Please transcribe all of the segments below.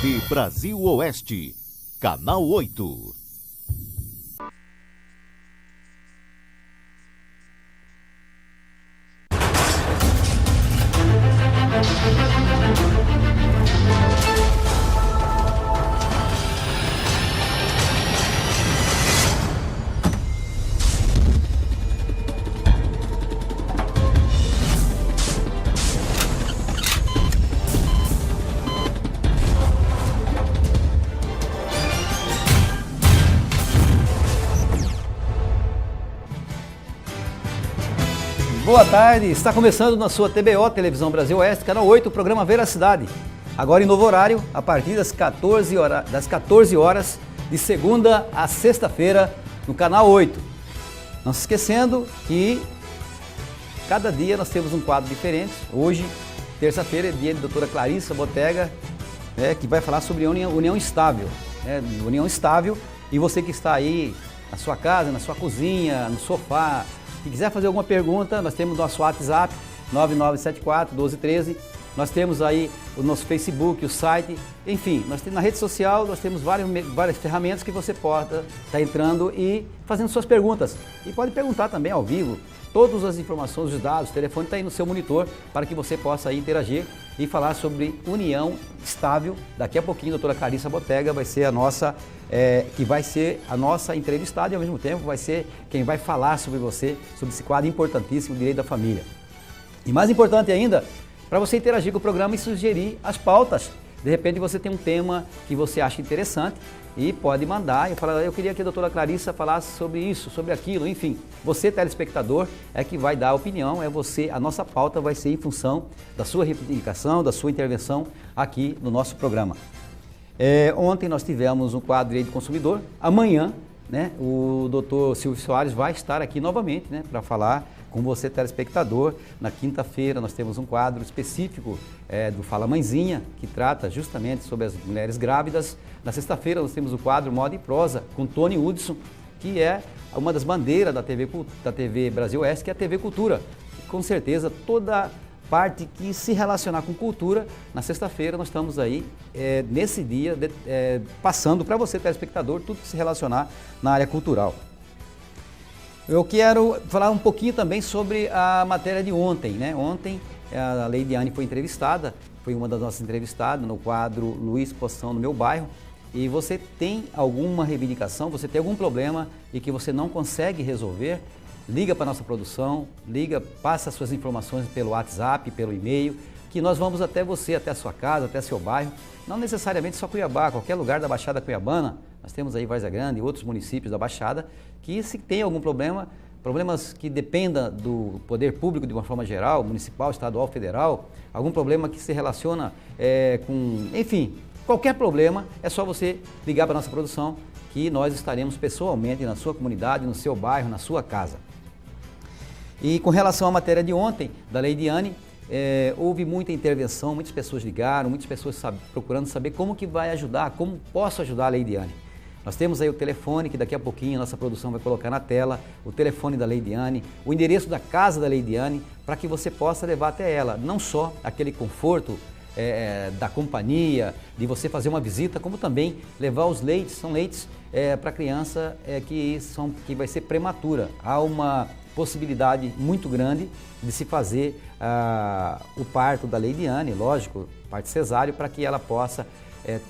TV Brasil Oeste, Canal 8. Boa tarde, está começando na sua TBO, Televisão Brasil Oeste, Canal 8, o programa Veracidade. Agora em novo horário, a partir das 14 horas, de segunda a sexta-feira, no Canal 8. Não se esquecendo que cada dia nós temos um quadro diferente. Hoje, terça-feira, é dia de doutora Clarissa Botega, que vai falar sobre união estável. União estável, e você que está aí na sua casa, na sua cozinha, no sofá, se quiser fazer alguma pergunta, nós temos nosso WhatsApp, 9974-1213. Nós temos aí o nosso Facebook, o site, enfim, nós temos na rede social, nós temos várias ferramentas que você pode estar entrando e fazendo suas perguntas. E pode perguntar também ao vivo, todas as informações, os dados, o telefone está aí no seu monitor para que você possa aí interagir e falar sobre união estável. Daqui a pouquinho a doutora Clarissa Botega vai ser a nossa, que vai ser a nossa entrevistada e ao mesmo tempo vai ser quem vai falar sobre você, sobre esse quadro importantíssimo, o direito da família. E mais importante ainda, para você interagir com o programa e sugerir as pautas. De repente você tem um tema que você acha interessante e pode mandar e falar, eu queria que a doutora Clarissa falasse sobre isso, sobre aquilo, enfim. Você, telespectador, é que vai dar a opinião, a nossa pauta vai ser em função da sua reivindicação, da sua intervenção aqui no nosso programa. Ontem nós tivemos um quadro de Direito do Consumidor, amanhã, o doutor Silvio Soares vai estar aqui novamente, para falar com você, telespectador. Na quinta-feira nós temos um quadro específico do Fala Mãezinha, que trata justamente sobre as mulheres grávidas. Na sexta-feira nós temos o quadro Moda e Prosa com Tony Hudson, que é uma das bandeiras da TV Brasil Oeste, que é a TV Cultura. E, com certeza, toda parte que se relacionar com cultura, na sexta-feira nós estamos aí, nesse dia, passando para você, telespectador, tudo que se relacionar na área cultural. Eu quero falar um pouquinho também sobre a matéria de ontem, Ontem a Leidiane foi entrevistada, foi uma das nossas entrevistadas no quadro Luiz Poção no Meu Bairro. E você tem alguma reivindicação, você tem algum problema e que você não consegue resolver, liga para a nossa produção, passa suas informações pelo WhatsApp, pelo e-mail, que nós vamos até você, até a sua casa, até seu bairro, não necessariamente só Cuiabá, qualquer lugar da Baixada Cuiabana. Nós temos aí Várzea Grande e outros municípios da Baixada, que se tem algum problema, problemas que dependam do poder público de uma forma geral, municipal, estadual, federal, algum problema que se relaciona com, enfim, qualquer problema, é só você ligar para a nossa produção, que nós estaremos pessoalmente na sua comunidade, no seu bairro, na sua casa. E com relação à matéria de ontem, da Leidiane, houve muita intervenção, muitas pessoas ligaram, muitas pessoas procurando saber como que vai ajudar, como posso ajudar a Leidiane. Nós temos aí o telefone, que daqui a pouquinho a nossa produção vai colocar na tela, o telefone da Leidiane, o endereço da casa da Leidiane, para que você possa levar até ela, não só aquele conforto da companhia, de você fazer uma visita, como também levar os leites, são leites para criança que vai ser prematura. Há uma possibilidade muito grande de se fazer o parto da Leidiane, lógico, parto cesáreo, para que ela possa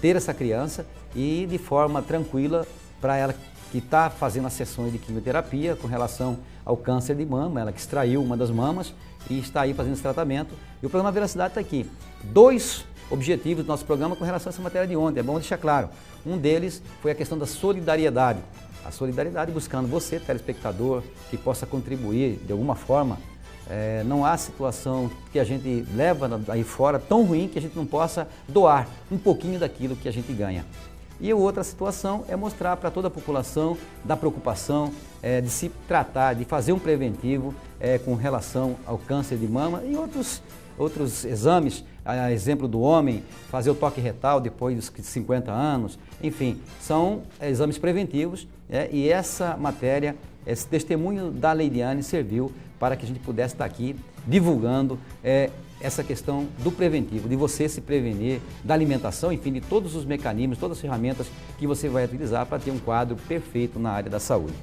ter essa criança e de forma tranquila para ela que está fazendo as sessões de quimioterapia com relação ao câncer de mama, ela que extraiu uma das mamas e está aí fazendo esse tratamento. E o programa Veracidade está aqui. 2 objetivos do nosso programa com relação a essa matéria de ontem, é bom deixar claro. Um deles foi a questão da solidariedade. A solidariedade buscando você, telespectador, que possa contribuir de alguma forma. Não há situação que a gente leva aí fora tão ruim que a gente não possa doar um pouquinho daquilo que a gente ganha. E a outra situação é mostrar para toda a população da preocupação de se tratar, de fazer um preventivo com relação ao câncer de mama e outros exames, a exemplo do homem, fazer o toque retal depois dos 50 anos, enfim, são exames preventivos e essa matéria, esse testemunho da Leidiane serviu para que a gente pudesse estar aqui divulgando essa questão do preventivo, de você se prevenir da alimentação, enfim, de todos os mecanismos, todas as ferramentas que você vai utilizar para ter um quadro perfeito na área da saúde.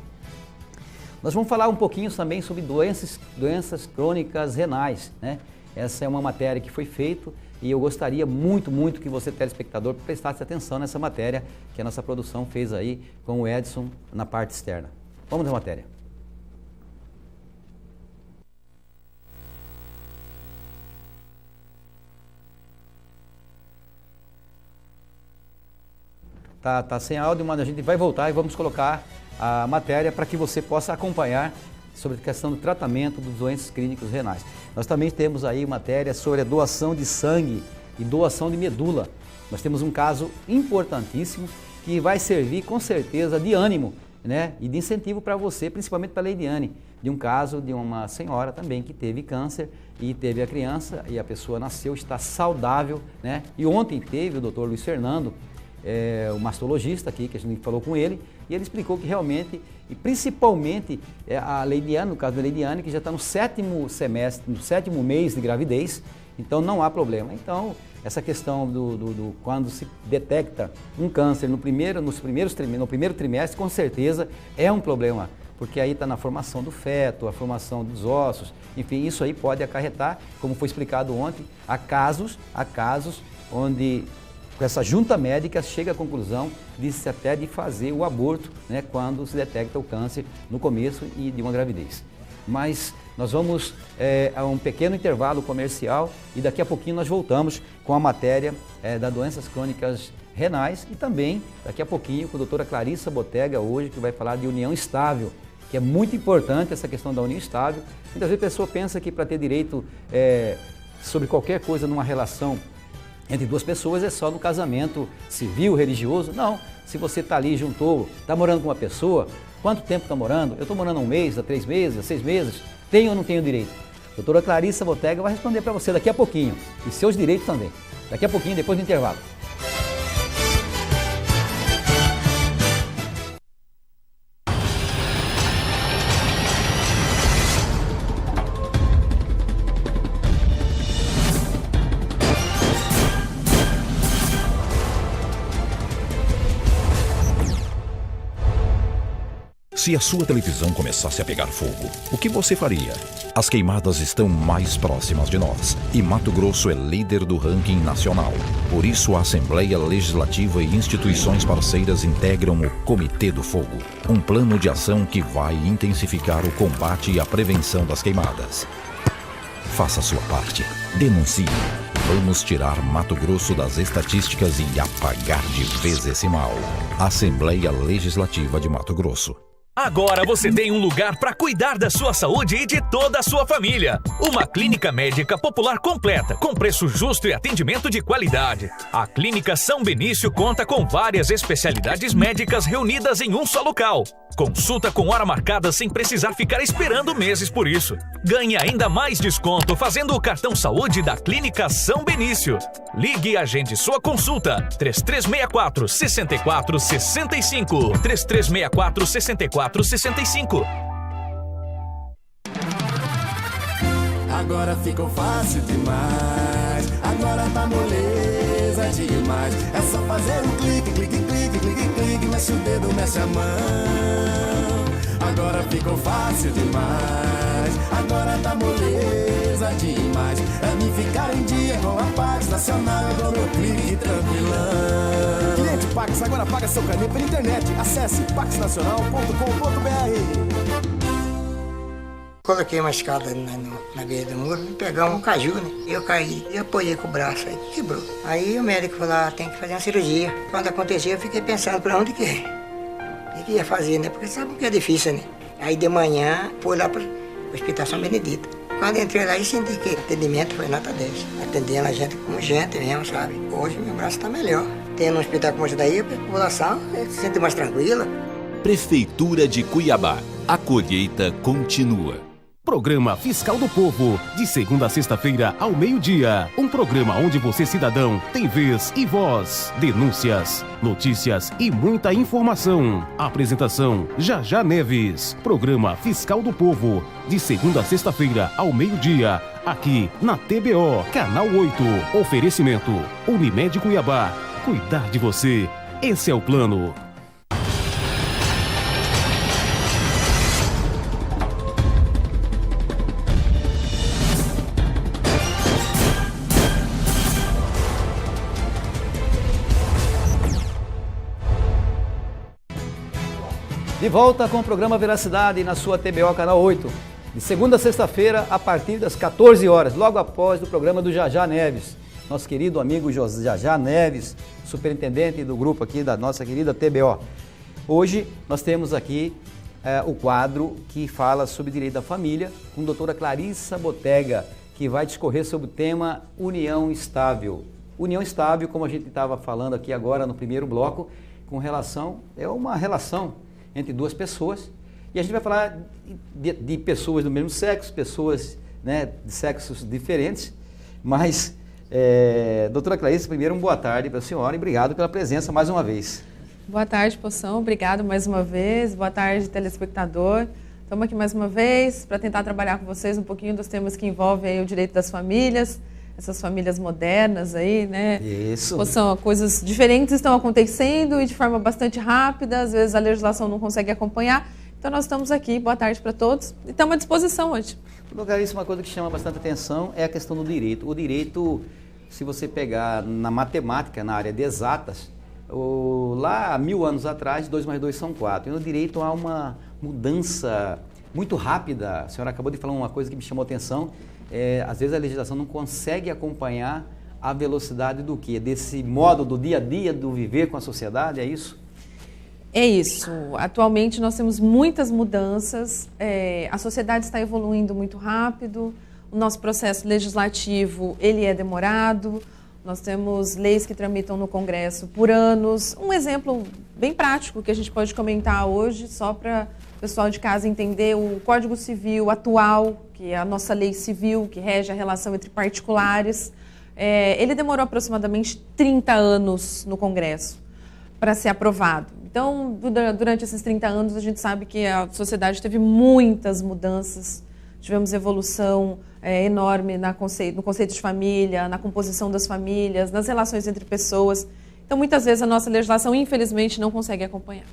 Nós vamos falar um pouquinho também sobre doenças crônicas renais, né? Essa é uma matéria que foi feita e eu gostaria muito que você, telespectador, prestasse atenção nessa matéria que a nossa produção fez aí com o Edson na parte externa. Vamos à matéria. Tá sem áudio, mas a gente vai voltar e vamos colocar a matéria para que você possa acompanhar sobre a questão do tratamento dos doenças clínicos renais. Nós também temos aí matéria sobre a doação de sangue e doação de medula. Nós temos um caso importantíssimo que vai servir com certeza de ânimo, né, e de incentivo para você, principalmente para a Leidiane, de um caso de uma senhora também que teve câncer e teve a criança e a pessoa nasceu, está saudável, né? E ontem teve o doutor Luiz Fernando, o mastologista aqui, que a gente falou com ele, e ele explicou que realmente, e principalmente a Leidiane, no caso da Leidiane, que já está no 7º semestre, no 7º mês de gravidez, então não há problema. Então, essa questão quando se detecta um câncer no primeiro trimestre, com certeza é um problema, porque aí está na formação do feto, a formação dos ossos, enfim, isso aí pode acarretar, como foi explicado ontem, há casos onde com essa junta médica chega à conclusão até de fazer o aborto, né, quando se detecta o câncer no começo e de uma gravidez. Mas nós vamos a um pequeno intervalo comercial e daqui a pouquinho nós voltamos com a matéria das doenças crônicas renais e também daqui a pouquinho com a doutora Clarissa Botega hoje, que vai falar de união estável, que é muito importante essa questão da união estável. Muitas vezes a pessoa pensa que para ter direito sobre qualquer coisa numa relação entre duas pessoas é só no casamento civil, religioso. Não, se você está ali, está morando com uma pessoa, quanto tempo está morando? Eu estou morando há 1 mês, há 3 meses, há 6 meses, tenho ou não tenho direito? A doutora Clarissa Botega vai responder para você daqui a pouquinho, e seus direitos também, daqui a pouquinho, depois do intervalo. Se a sua televisão começasse a pegar fogo, o que você faria? As queimadas estão mais próximas de nós e Mato Grosso é líder do ranking nacional. Por isso, a Assembleia Legislativa e instituições parceiras integram o Comitê do Fogo, um plano de ação que vai intensificar o combate e a prevenção das queimadas. Faça a sua parte. Denuncie. Vamos tirar Mato Grosso das estatísticas e apagar de vez esse mal. Assembleia Legislativa de Mato Grosso. Agora você tem um lugar para cuidar da sua saúde e de toda a sua família. Uma clínica médica popular completa, com preço justo e atendimento de qualidade. A Clínica São Benício conta com várias especialidades médicas reunidas em um só local. Consulta com hora marcada sem precisar ficar esperando meses por isso. Ganhe ainda mais desconto fazendo o cartão saúde da Clínica São Benício. Ligue e agende sua consulta. 3364-6465. 3364-6465. Agora ficou fácil demais. Agora tá moleza demais. É só fazer um clique, clique, clique, clique, clique. Mexe o dedo, mexe a mão. Agora ficou fácil demais. Agora tá moleza demais. É me ficar em dia com a Pax Nacional. Eu dou meu clique tranquilão. Cliente Pax agora paga seu carnê pela internet. Acesse paxnacional.com.br. Coloquei uma escada na beira do muro e pegar um caju, né? Eu caí e apoiei com o braço, aí quebrou. Aí o médico falou, tem que fazer uma cirurgia. Quando aconteceu, eu fiquei pensando pra onde que ia fazer, né? Porque sabe que é difícil, né? Aí de manhã, fui lá pro Hospital São Benedito. Quando entrei lá, eu senti que o atendimento foi nota 10. Atendendo a gente como gente mesmo, sabe? Hoje meu braço tá melhor. Tendo um hospital como esse daí, a população se sente mais tranquila. Prefeitura de Cuiabá. A colheita continua. Programa Fiscal do Povo, de segunda a sexta-feira ao meio-dia. Um programa onde você, cidadão, tem vez e voz. Denúncias, notícias e muita informação. Apresentação, Jajá Neves. Programa Fiscal do Povo, de segunda a sexta-feira ao meio-dia. Aqui na TBO, Canal 8. Oferecimento, Unimed Cuiabá. Cuidar de você, esse é o plano. De volta com o programa Veracidade na sua TBO Canal 8, de segunda a sexta-feira, a partir das 14 horas, logo após o programa do Jajá Neves, nosso querido amigo Jajá Neves, superintendente do grupo aqui da nossa querida TBO. Hoje nós temos aqui o quadro que fala sobre direito da família, com a doutora Clarissa Botega, que vai discorrer sobre o tema União Estável. União estável, como a gente estava falando aqui agora no primeiro bloco, com relação, é uma relação entre duas pessoas, e a gente vai falar de pessoas do mesmo sexo, pessoas, né, de sexos diferentes, mas, doutora Clarissa, primeiro, boa tarde para a senhora e obrigado pela presença mais uma vez. Boa tarde, Poção, obrigado mais uma vez, boa tarde, telespectador. Estamos aqui mais uma vez para tentar trabalhar com vocês um pouquinho dos temas que envolvem aí o direito das famílias, essas famílias modernas aí, né? Isso. Poção, coisas diferentes estão acontecendo e de forma bastante rápida, às vezes a legislação não consegue acompanhar. Então nós estamos aqui, boa tarde para todos e estamos à disposição hoje. Doutora Clarissa, uma coisa que chama bastante atenção é a questão do direito. O direito, se você pegar na matemática, na área de exatas, lá há 1000 anos atrás, 2 mais 2 são 4. E no direito há uma mudança muito rápida. A senhora acabou de falar uma coisa que me chamou a atenção. Às vezes a legislação não consegue acompanhar a velocidade do quê? Desse modo do dia a dia, do viver com a sociedade, é isso? É isso. Atualmente nós temos muitas mudanças, a sociedade está evoluindo muito rápido, o nosso processo legislativo ele é demorado, nós temos leis que tramitam no Congresso por anos. Um exemplo bem prático que a gente pode comentar hoje, só para o pessoal de casa entender, o Código Civil atual, que é a nossa lei civil, que rege a relação entre particulares, ele demorou aproximadamente 30 anos no Congresso para ser aprovado. Então, durante esses 30 anos, a gente sabe que a sociedade teve muitas mudanças, tivemos evolução enorme no conceito de família, na composição das famílias, nas relações entre pessoas. Então, muitas vezes, a nossa legislação, infelizmente, não consegue acompanhar.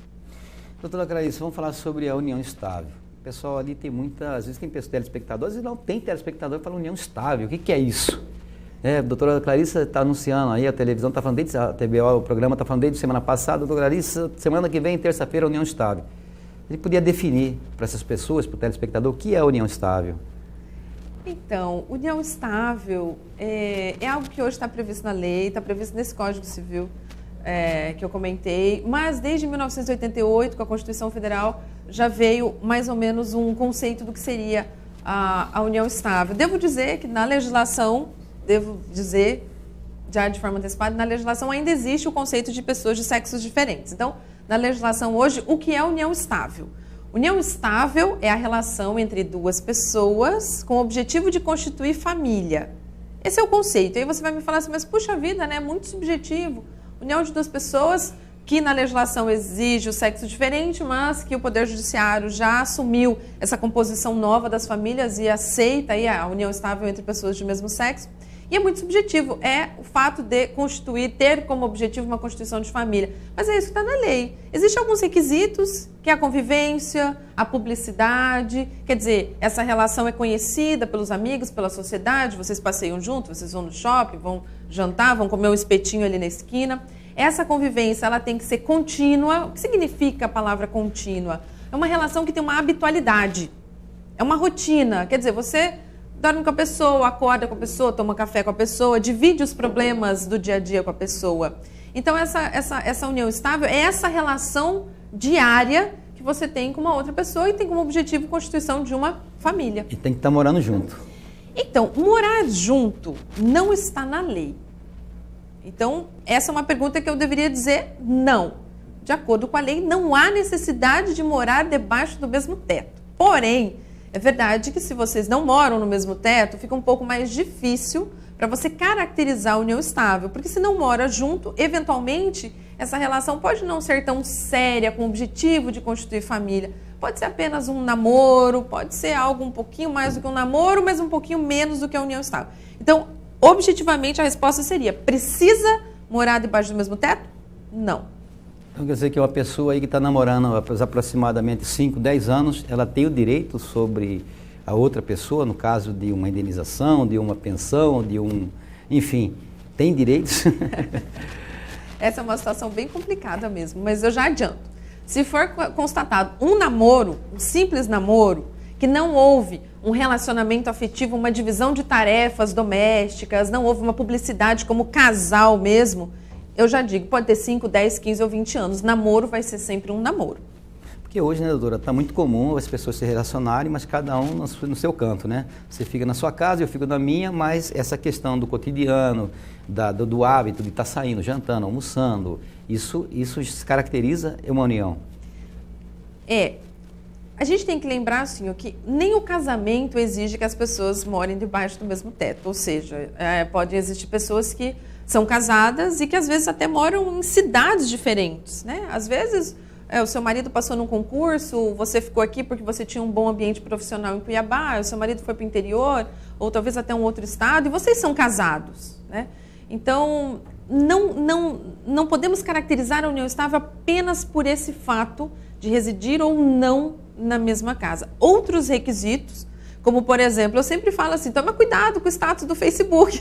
Doutora Clarissa, vamos falar sobre a união estável. O pessoal ali tem às vezes tem telespectadores e não tem telespectador que fala união estável. O que é isso? A doutora Clarissa está anunciando aí, a televisão está falando desde a TBO, o programa está falando desde semana passada. Doutora Clarissa, semana que vem, terça-feira, união estável. A gente podia definir para essas pessoas, para o telespectador, o que é a união estável? Então, união estável é algo que hoje está previsto na lei, está previsto nesse Código Civil que eu comentei, mas desde 1988, com a Constituição Federal, já veio mais ou menos um conceito do que seria a união estável. Devo dizer que na legislação, já de forma antecipada, na legislação ainda existe o conceito de pessoas de sexos diferentes. Então, na legislação hoje, o que é união estável? União estável é a relação entre duas pessoas com o objetivo de constituir família. Esse é o conceito. Aí você vai me falar assim, mas puxa vida, né? É muito subjetivo. União de duas pessoas que na legislação exige o sexo diferente, mas que o Poder Judiciário já assumiu essa composição nova das famílias e aceita aí a união estável entre pessoas de mesmo sexo. E é muito subjetivo, é o fato de ter como objetivo uma constituição de família. Mas é isso que está na lei. Existem alguns requisitos, que é a convivência, a publicidade, quer dizer, essa relação é conhecida pelos amigos, pela sociedade, vocês passeiam juntos, vocês vão no shopping, vão jantar, vão comer um espetinho ali na esquina. Essa convivência, ela tem que ser contínua. O que significa a palavra contínua? É uma relação que tem uma habitualidade, é uma rotina, quer dizer, você dorme com a pessoa, acorda com a pessoa, toma café com a pessoa, divide os problemas do dia a dia com a pessoa. Então, essa união estável é essa relação diária que você tem com uma outra pessoa e tem como objetivo a constituição de uma família. E tem que estar morando junto. Então, morar junto não está na lei. Então, essa é uma pergunta que eu deveria dizer não. De acordo com a lei, não há necessidade de morar debaixo do mesmo teto. Porém, É verdade que se vocês não moram no mesmo teto, fica um pouco mais difícil para você caracterizar a união estável, porque se não mora junto, eventualmente, essa relação pode não ser tão séria, com o objetivo de constituir família. Pode ser apenas um namoro, pode ser algo um pouquinho mais do que um namoro, mas um pouquinho menos do que a união estável. Então, objetivamente, a resposta seria, precisa morar debaixo do mesmo teto? Não. Então quer dizer que uma pessoa aí que está namorando há aproximadamente 5, 10 anos, ela tem o direito sobre a outra pessoa, no caso de uma indenização, de uma pensão, de um... Enfim, tem direitos? Essa é uma situação bem complicada mesmo, mas eu já adianto. Se for constatado um namoro, um simples namoro, que não houve um relacionamento afetivo, uma divisão de tarefas domésticas, não houve uma publicidade como casal mesmo, eu já digo, pode ter 5, 10, 15 ou 20 anos. Namoro vai ser sempre um namoro. Porque hoje, né, doutora, está muito comum as pessoas se relacionarem, mas cada um no seu canto, né? Você fica na sua casa, eu fico na minha, mas essa questão do cotidiano, do hábito de estar saindo, jantando, almoçando, isso caracteriza uma união. A gente tem que lembrar assim, que nem o casamento exige que as pessoas morem debaixo do mesmo teto, ou seja, pode existir pessoas que são casadas e que às vezes até moram em cidades diferentes, né? Às vezes o seu marido passou num concurso, você ficou aqui porque você tinha um bom ambiente profissional em Cuiabá, o seu marido foi para o interior, ou talvez até um outro estado, e vocês são casados, né? Então, não podemos caracterizar a união estável apenas por esse fato de residir ou não na mesma casa. Outros requisitos, como por exemplo, eu sempre falo assim, toma cuidado com o status do Facebook.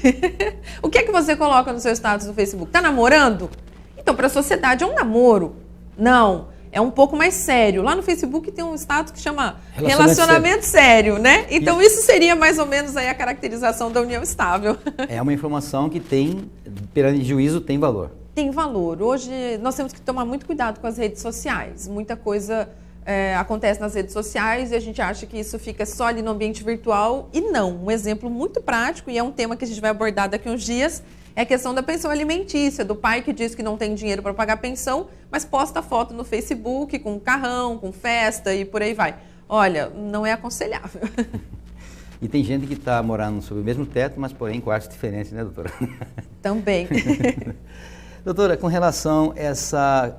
O que é que você coloca no seu status do Facebook? Está namorando? Então, para a sociedade é um namoro. Não, é um pouco mais sério. Lá no Facebook tem um status que chama relacionamento sério, né? Então isso seria mais ou menos aí a caracterização da união estável. É uma informação que tem, perante juízo, tem valor. Tem valor. Hoje nós temos que tomar muito cuidado com as redes sociais. Muita coisa acontece nas redes sociais e a gente acha que isso fica só ali no ambiente virtual e não. Um exemplo muito prático, e é um tema que a gente vai abordar daqui a uns dias, é a questão da pensão alimentícia, do pai que diz que não tem dinheiro para pagar pensão, mas posta foto no Facebook com carrão, com festa e por aí vai. Olha, não é aconselhável. E tem gente que está morando sob o mesmo teto, mas porém em quartos diferentes, né, doutora? Também. Doutora, com relação a essa...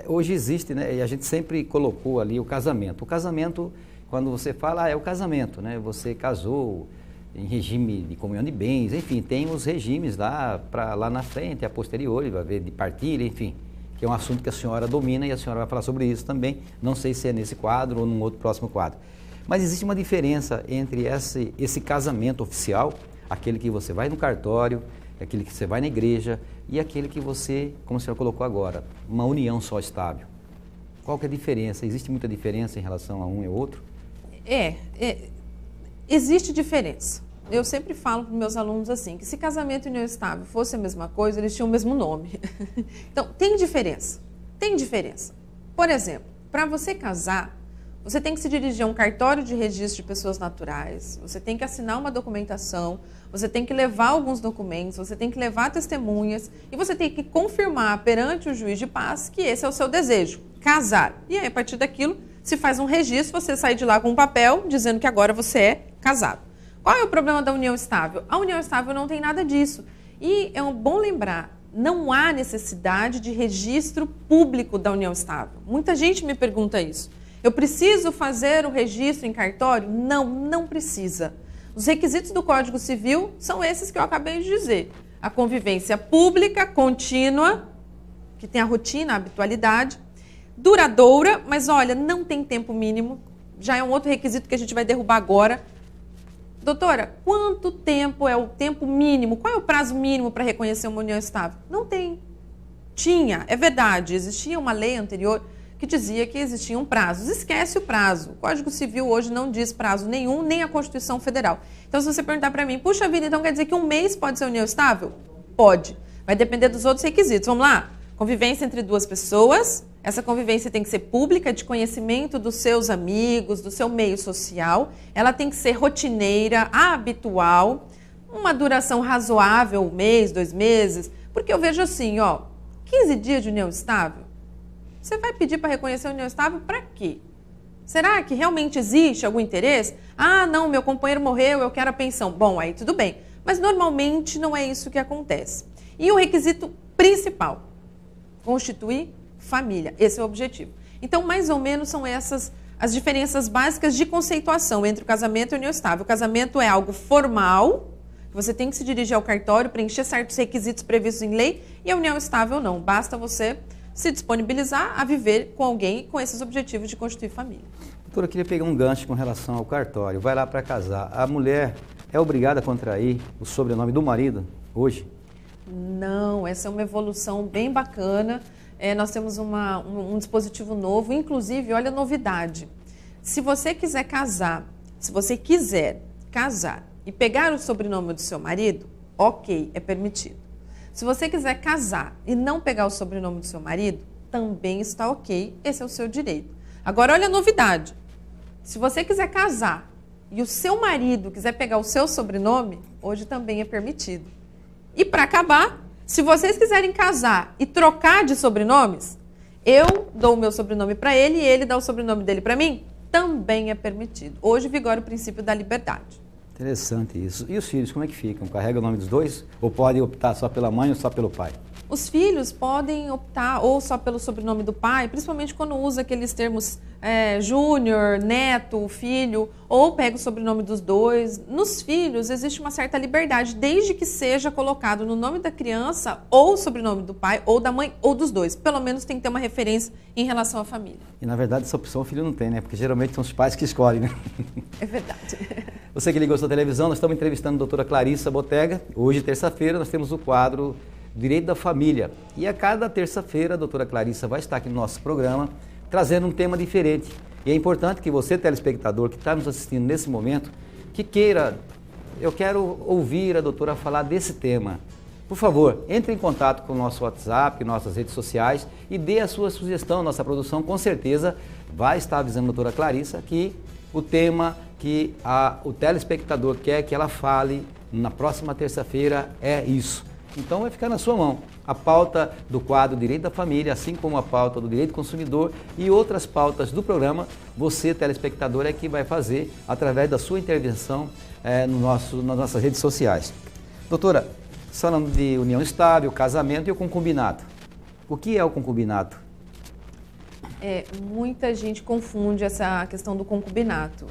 Hoje existe, né, e a gente sempre colocou ali o casamento. O casamento, quando você fala, é o casamento, né? Você casou em regime de comunhão de bens, enfim, tem os regimes lá na frente, a posteriori, vai ver de partilha, enfim, que é um assunto que a senhora domina e a senhora vai falar sobre isso também. Não sei se é nesse quadro ou num outro próximo quadro. Mas existe uma diferença entre esse casamento oficial, aquele que você vai no cartório, aquele que você vai na igreja, e aquele que você, como a senhora colocou agora, uma união só estável. Qual que é a diferença? Existe muita diferença em relação a um e ao outro? Existe diferença. Eu sempre falo para meus alunos assim, que se casamento e união estável fosse a mesma coisa, eles tinham o mesmo nome. Então, tem diferença. Tem diferença. Por exemplo, para você casar, você tem que se dirigir a um cartório de registro de pessoas naturais, você tem que assinar uma documentação, você tem que levar alguns documentos, você tem que levar testemunhas e você tem que confirmar perante o juiz de paz que esse é o seu desejo, casar. E aí, a partir daquilo, se faz um registro, você sai de lá com um papel dizendo que agora você é casado. Qual é o problema da união estável? A união estável não tem nada disso. E é bom lembrar, não há necessidade de registro público da união estável. Muita gente me pergunta isso. Eu preciso fazer o registro em cartório? Não, não precisa. Os requisitos do Código Civil são esses que eu acabei de dizer. A convivência pública, contínua, que tem a rotina, a habitualidade, duradoura, mas olha, não tem tempo mínimo, já é um outro requisito que a gente vai derrubar agora. Doutora, quanto tempo é o tempo mínimo? Qual é o prazo mínimo para reconhecer uma união estável? Não tem. Tinha, é verdade, existia uma lei anterior que dizia que existiam prazos. Esquece o prazo. O Código Civil hoje não diz prazo nenhum, nem a Constituição Federal. Então, se você perguntar para mim, puxa vida, então quer dizer que um mês pode ser união estável? Pode. Vai depender dos outros requisitos. Vamos lá? Convivência entre duas pessoas. Essa convivência tem que ser pública, de conhecimento dos seus amigos, do seu meio social. Ela tem que ser rotineira, habitual, uma duração razoável, 1 mês, 2 meses. Porque eu vejo assim, 15 dias de união estável, você vai pedir para reconhecer a união estável para quê? Será que realmente existe algum interesse? Ah, não, meu companheiro morreu, eu quero a pensão. Bom, aí tudo bem. Mas normalmente não é isso que acontece. E o requisito principal, constituir família. Esse é o objetivo. Então, mais ou menos são essas as diferenças básicas de conceituação entre o casamento e a união estável. O casamento é algo formal, você tem que se dirigir ao cartório, preencher certos requisitos previstos em lei, e a união estável não. Basta você se disponibilizar a viver com alguém com esses objetivos de constituir família. Doutora, eu queria pegar um gancho com relação ao cartório. Vai lá para casar. A mulher é obrigada a contrair o sobrenome do marido hoje? Não, essa é uma evolução bem bacana. Nós temos um dispositivo novo, inclusive, olha a novidade. Se você quiser casar e pegar o sobrenome do seu marido, ok, é permitido. Se você quiser casar e não pegar o sobrenome do seu marido, também está ok, esse é o seu direito. Agora, olha a novidade. Se você quiser casar e o seu marido quiser pegar o seu sobrenome, hoje também é permitido. E para acabar, se vocês quiserem casar e trocar de sobrenomes, eu dou o meu sobrenome para ele e ele dá o sobrenome dele para mim, também é permitido. Hoje vigora o princípio da liberdade. Interessante isso. E os filhos, como é que ficam? Carrega o nome dos dois? Ou pode optar só pela mãe ou só pelo pai? Os filhos podem optar ou só pelo sobrenome do pai, principalmente quando usa aqueles termos júnior, neto, filho, ou pega o sobrenome dos dois. Nos filhos existe uma certa liberdade, desde que seja colocado no nome da criança ou o sobrenome do pai, ou da mãe, ou dos dois. Pelo menos tem que ter uma referência em relação à família. E na verdade essa opção o filho não tem, né? Porque geralmente são os pais que escolhem, né? É verdade. Você que ligou sua televisão, nós estamos entrevistando a doutora Clarissa Botega. Hoje, terça-feira, nós temos o quadro Direito da Família. E a cada terça-feira a doutora Clarissa vai estar aqui no nosso programa trazendo um tema diferente. E é importante que você, telespectador, que está nos assistindo nesse momento, que queira, eu quero ouvir a doutora falar desse tema. Por favor, entre em contato com o nosso WhatsApp, nossas redes sociais e dê a sua sugestão. Nossa produção, com certeza, vai estar avisando a doutora Clarissa que o tema que o telespectador quer que ela fale na próxima terça-feira é isso. Então vai ficar na sua mão a pauta do quadro Direito da Família, assim como a pauta do Direito do Consumidor e outras pautas do programa. Você, telespectador, é que vai fazer através da sua intervenção nas nossas redes sociais. Doutora, falando de união estável, casamento e o concubinato. O que é o concubinato? Muita gente confunde essa questão do concubinato.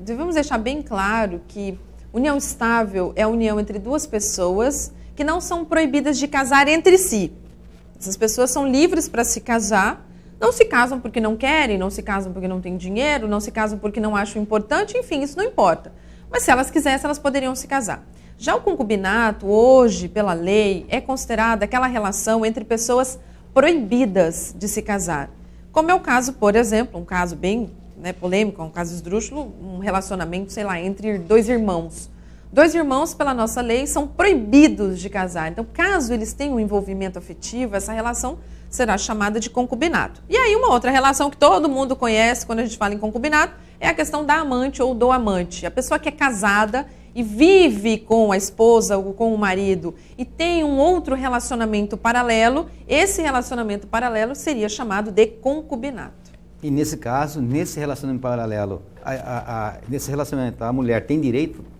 Devemos deixar bem claro que união estável é a união entre duas pessoas que não são proibidas de casar entre si. Essas pessoas são livres para se casar, não se casam porque não querem, não se casam porque não têm dinheiro, não se casam porque não acham importante, enfim, isso não importa. Mas se elas quisessem, elas poderiam se casar. Já o concubinato, hoje, pela lei, é considerado aquela relação entre pessoas proibidas de se casar. Como é o caso, por exemplo, um caso bem polêmico, um caso esdrúxulo, um relacionamento, sei lá, entre dois irmãos. Dois irmãos, pela nossa lei, são proibidos de casar. Então, caso eles tenham um envolvimento afetivo, essa relação será chamada de concubinato. E aí, uma outra relação que todo mundo conhece quando a gente fala em concubinato é a questão da amante ou do amante. A pessoa que é casada e vive com a esposa ou com o marido e tem um outro relacionamento paralelo, esse relacionamento paralelo seria chamado de concubinato. E nesse caso, nesse relacionamento paralelo, nesse relacionamento, a mulher tem direito?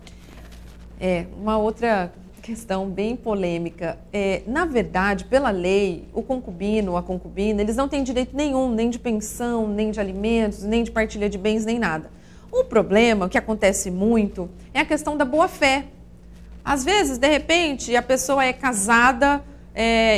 Uma outra questão bem polêmica. Na verdade, pela lei, o concubino ou a concubina, eles não têm direito nenhum, nem de pensão, nem de alimentos, nem de partilha de bens, nem nada. O problema, o que acontece muito, é a questão da boa-fé. Às vezes, de repente, a pessoa é casada,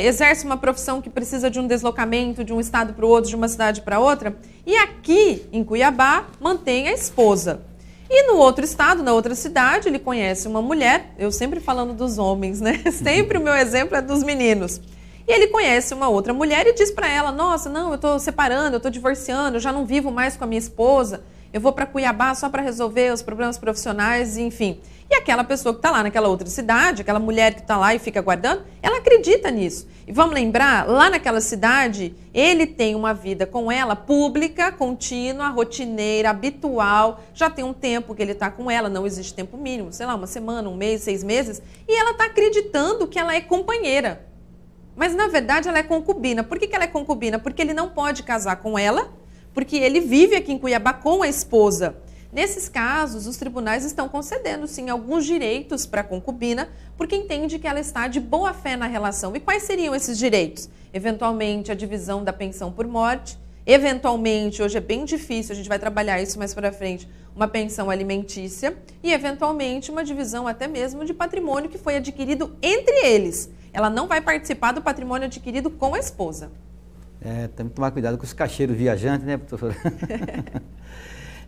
exerce uma profissão que precisa de um deslocamento de um estado para o outro, de uma cidade para outra, e aqui, em Cuiabá, mantém a esposa. E no outro estado, na outra cidade, ele conhece uma mulher, eu sempre falando dos homens, né? Sempre o meu exemplo é dos meninos. E ele conhece uma outra mulher e diz para ela, nossa, não, eu estou separando, eu estou divorciando, eu já não vivo mais com a minha esposa, eu vou para Cuiabá só para resolver os problemas profissionais, enfim. E aquela pessoa que está lá naquela outra cidade, aquela mulher que está lá e fica aguardando, ela acredita nisso. E vamos lembrar, lá naquela cidade, ele tem uma vida com ela pública, contínua, rotineira, habitual, já tem um tempo que ele está com ela, não existe tempo mínimo, sei lá, uma semana, um mês, 6 meses, e ela está acreditando que ela é companheira. Mas, na verdade, ela é concubina. Por que ela é concubina? Porque ele não pode casar com ela, porque ele vive aqui em Cuiabá com a esposa. Nesses casos, os tribunais estão concedendo, sim, alguns direitos para a concubina, porque entende que ela está de boa fé na relação. E quais seriam esses direitos? Eventualmente, a divisão da pensão por morte. Eventualmente, hoje é bem difícil, a gente vai trabalhar isso mais para frente, uma pensão alimentícia. E, eventualmente, uma divisão até mesmo de patrimônio que foi adquirido entre eles. Ela não vai participar do patrimônio adquirido com a esposa. Tem que tomar cuidado com os cacheiros viajantes, né, professora?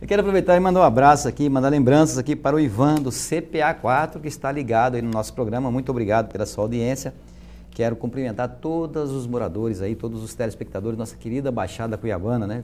Eu quero aproveitar e mandar um abraço aqui, mandar lembranças aqui para o Ivan do CPA4, que está ligado aí no nosso programa. Muito obrigado pela sua audiência. Quero cumprimentar todos os moradores aí, todos os telespectadores, nossa querida Baixada Cuiabana, né?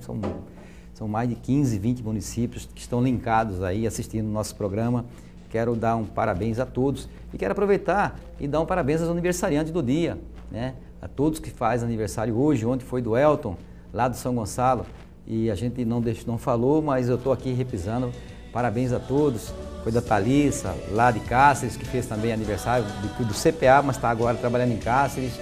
São mais de 15, 20 municípios que estão linkados aí assistindo o nosso programa. Quero dar um parabéns a todos e quero aproveitar e dar um parabéns aos aniversariantes do dia, né? A todos que fazem aniversário hoje. Ontem foi do Elton, lá do São Gonçalo. E a gente não falou, mas eu estou aqui repisando. Parabéns a todos. Foi da Thalissa, lá de Cáceres, que fez também aniversário do CPA, mas está agora trabalhando em Cáceres.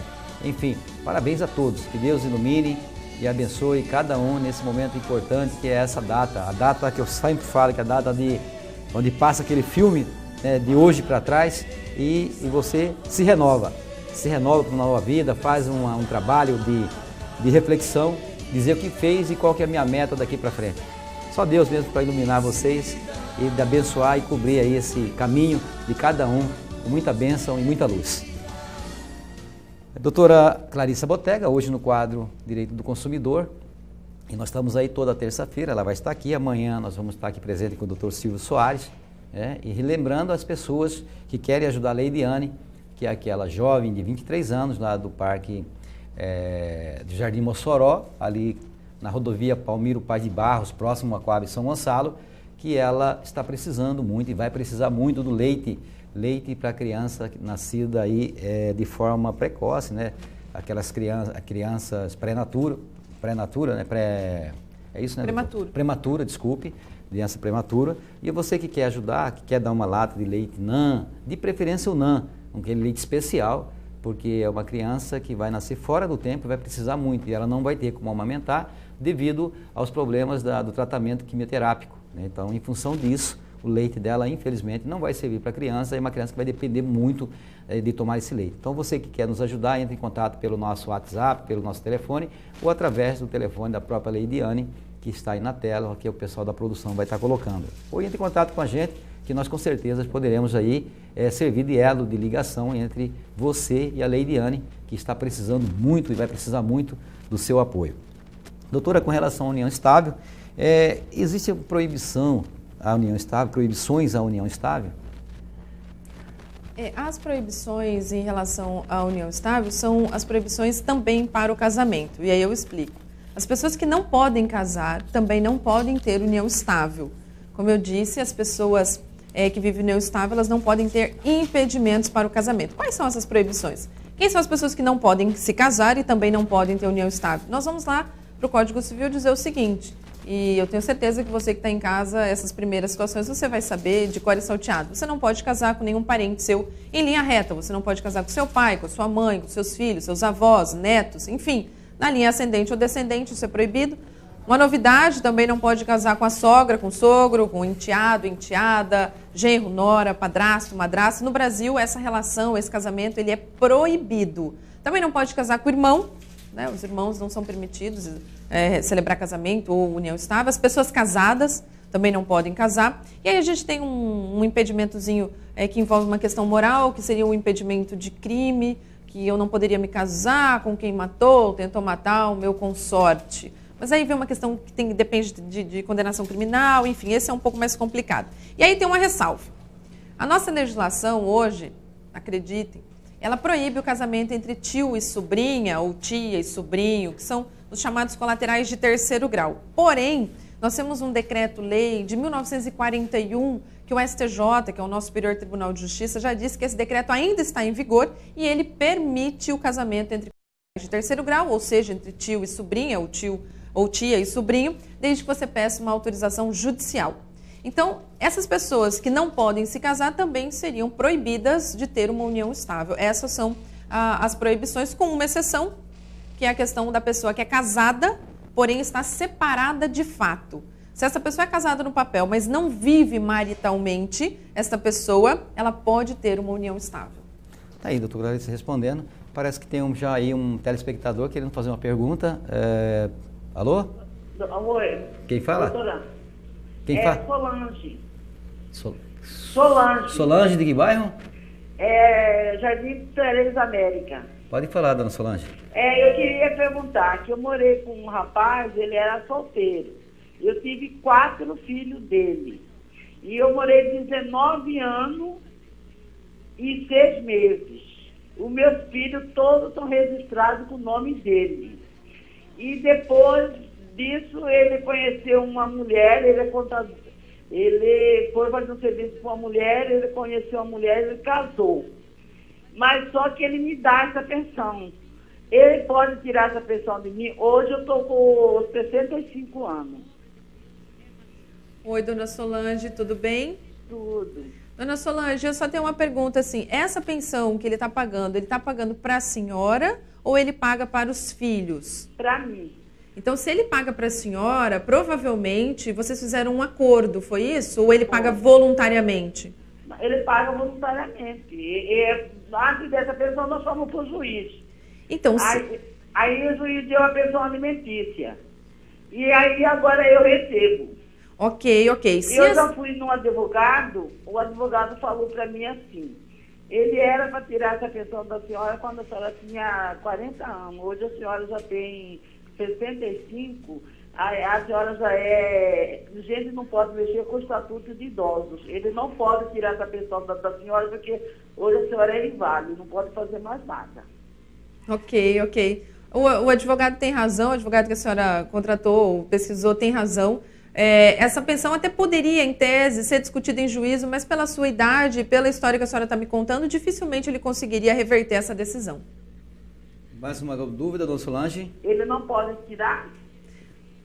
Enfim, parabéns a todos. Que Deus ilumine e abençoe cada um nesse momento importante que é essa data. A data que eu sempre falo, que é a data onde passa aquele filme, né, de hoje para trás e você se renova para uma nova vida, faz um trabalho de reflexão, dizer o que fez e qual que é a minha meta daqui para frente. Só Deus mesmo para iluminar vocês e de abençoar e cobrir aí esse caminho de cada um com muita bênção e muita luz. A doutora Clarissa Botega, hoje no quadro Direito do Consumidor, e nós estamos aí toda terça-feira, ela vai estar aqui, amanhã nós vamos estar aqui presente com o doutor Silvio Soares, e relembrando as pessoas que querem ajudar a Leidiane, que é aquela jovem de 23 anos lá do Parque do Jardim Mossoró, ali na rodovia Palmiro Paz de Barros, próximo a Coab São Gonçalo, que ela está precisando muito e vai precisar muito do leite para criança nascida aí de forma precoce, né? Aquelas crianças prematura, né? É isso, né? Prematura, desculpe, criança prematura. E você que quer ajudar, que quer dar uma lata de leite NAN, de preferência o NAN, aquele leite especial, porque é uma criança que vai nascer fora do tempo e vai precisar muito, e ela não vai ter como amamentar devido aos problemas do tratamento quimioterápico, né? Então, em função disso, o leite dela, infelizmente, não vai servir para a criança, é uma criança que vai depender muito de tomar esse leite. Então, você que quer nos ajudar, entre em contato pelo nosso WhatsApp, pelo nosso telefone, ou através do telefone da própria Leidiane, que está aí na tela, que o pessoal da produção vai estar colocando. Ou entre em contato com a gente, que nós com certeza poderemos aí servir de elo de ligação entre você e a Leidiane, que está precisando muito e vai precisar muito do seu apoio. Doutora, com relação à união estável, existe proibição à união estável, proibições à união estável? As proibições em relação à união estável são as proibições também para o casamento, e aí eu explico. As pessoas que não podem casar também não podem ter união estável. Como eu disse, as pessoas que vivem união estável, elas não podem ter impedimentos para o casamento. Quais são essas proibições? Quem são as pessoas que não podem se casar e também não podem ter união estável? Nós vamos lá para o Código Civil dizer o seguinte, e eu tenho certeza que você que está em casa, essas primeiras situações, você vai saber de cor e salteado. Você não pode casar com nenhum parente seu em linha reta, você não pode casar com seu pai, com sua mãe, com seus filhos, seus avós, netos, enfim, na linha ascendente ou descendente, isso é proibido. Uma novidade, também não pode casar com a sogra, com o sogro, com o enteado, enteada, genro, nora, padrasto, madrasta. No Brasil, essa relação, esse casamento, ele é proibido. Também não pode casar com o irmão, né? Os irmãos não são permitidos celebrar casamento ou união estável. As pessoas casadas também não podem casar. E aí a gente tem um impedimentozinho que envolve uma questão moral, que seria um impedimento de crime, que eu não poderia me casar com quem matou, tentou matar o meu consorte. Mas aí vem uma questão que depende de condenação criminal, enfim, esse é um pouco mais complicado. E aí tem uma ressalva. A nossa legislação hoje, acreditem, ela proíbe o casamento entre tio e sobrinha, ou tia e sobrinho, que são os chamados colaterais de terceiro grau. Porém, nós temos um decreto-lei de 1941, que o STJ, que é o nosso Superior Tribunal de Justiça, já disse que esse decreto ainda está em vigor e ele permite o casamento entre de terceiro grau, ou seja, entre tio e sobrinha, ou tia e sobrinho, desde que você peça uma autorização judicial. Então, essas pessoas que não podem se casar também seriam proibidas de ter uma união estável. Essas são as proibições, com uma exceção, que é a questão da pessoa que é casada, porém está separada de fato. Se essa pessoa é casada no papel, mas não vive maritalmente, essa pessoa, ela pode ter uma união estável. Tá aí, doutor Clarice respondendo. Parece que tem já aí um telespectador querendo fazer uma pergunta. Alô? Oi. Quem fala? Doutora. Quem fala? Solange. Solange. Solange de que bairro? Jardim Tereza América. Pode falar, dona Solange. Eu queria perguntar, que eu morei com um rapaz, ele era solteiro. Eu tive 4 filhos dele. E eu morei 19 anos e 6 meses. Os meus filhos todos estão registrados com o nome dele. E depois disso, ele conheceu uma mulher, ele é contador. Ele foi fazer um serviço com uma mulher, ele conheceu uma mulher, ele casou. Mas só que ele me dá essa pensão. Ele pode tirar essa pensão de mim. Hoje eu estou com 65 anos. Oi, dona Solange, tudo bem? Tudo. Dona Solange, eu só tenho uma pergunta assim. Essa pensão que ele está pagando para a senhora ou ele paga para os filhos? Para mim. Então, se ele paga para a senhora, provavelmente vocês fizeram um acordo, foi isso? Ou ele paga voluntariamente? Ele paga voluntariamente. Antes dessa pensão, nós fomos para o juiz. Então, aí o juiz deu a pensão alimentícia. E aí agora eu recebo. Ok. Eu já fui num advogado, o advogado falou para mim assim, ele era para tirar essa pensão da senhora quando a senhora tinha 40 anos. Hoje a senhora já tem 65, a senhora já é... A gente não pode mexer com o estatuto de idosos. Ele não pode tirar essa pensão da senhora porque hoje a senhora é inválida, não pode fazer mais nada. Ok. O advogado tem razão, o advogado que a senhora contratou, pesquisou, tem razão. Essa pensão até poderia, em tese, ser discutida em juízo, mas pela sua idade, pela história que a senhora está me contando, dificilmente ele conseguiria reverter essa decisão. Mais uma dúvida, dona Solange? Ele não pode tirar?